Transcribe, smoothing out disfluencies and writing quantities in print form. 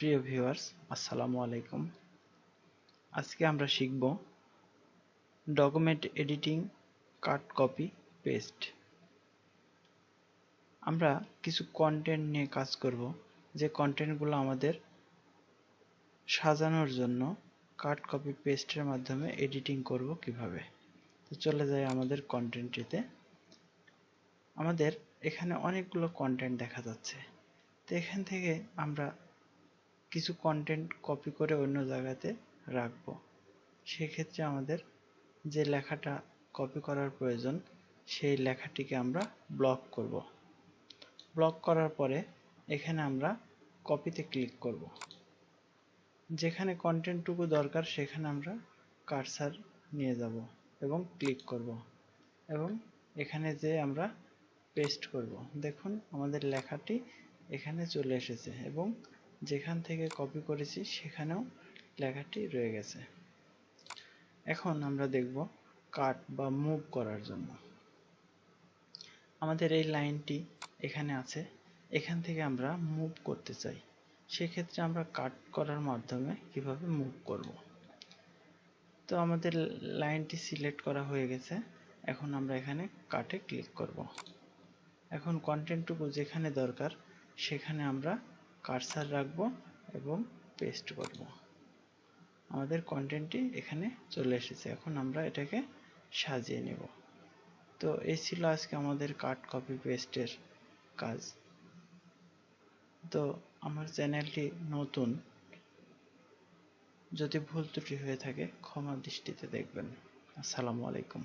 প্রিয় ভিউয়ার্স, আসসালামু আলাইকুম। আজকে আমরা শিখব ডকুমেন্ট এডিটিং, কাট, কপি, পেস্ট। আমরা কিছু কন্টেন্ট নিয়ে কাজ করব, যে কন্টেন্টগুলো আমাদের সাজানোর জন্য কাট, কপি, পেস্টের মাধ্যমে এডিটিং করব কিভাবে। তো চলে যাই আমাদের কন্টেন্টটিতে। আমাদের এখানে অনেকগুলো কন্টেন্ট দেখা যাচ্ছে। তো এখান থেকে আমরা কিছু কন্টেন্ট কপি করে অন্য জায়গাতে রাখবো। সেক্ষেত্রে আমাদের যে লেখাটা কপি করার প্রয়োজন, সেই লেখাটিকে আমরা ব্লক করব। ব্লক করার পরে এখানে আমরা কপিতে ক্লিক করব। যেখানে কন্টেন্টটুকু দরকার সেখানে আমরা কার্সার নিয়ে যাব এবং ক্লিক করব এবং এখানে যে আমরা পেস্ট করব। দেখুন আমাদের লেখাটি এখানে চলে এসেছে এবং যেখান থেকে কপি করেছি সেখানেও লেখাটি রয়ে গেছে। এখন আমরা দেখব কাট বা মুভ করার জন্য। আমাদের এই লাইনটি এখানে আছে, এখান থেকে আমরা মুভ করতে চাই। সেক্ষেত্রে আমরা কাট করার মাধ্যমে কিভাবে মুভ করব। তো আমাদের লাইনটি সিলেক্ট করা হয়ে গেছে। এখন আমরা এখানে কাটে ক্লিক করব। এখন কন্টেন্টটুকু যেখানে দরকার সেখানে আমরা কার্সার রাখবো এবং পেস্ট করব। আমাদের কন্টেন্টটি এখানে চলে এসেছে। এখন আমরা এটাকে সাজিয়ে নেব। তো এই ছিল আজকে আমাদের কাট, কপি, পেস্টের কাজ। তো আমার চ্যানেলটি নতুন, যদি ভুল ত্রুটি হয়ে থাকে ক্ষমা দৃষ্টিতে দেখবেন। আসসালামু আলাইকুম।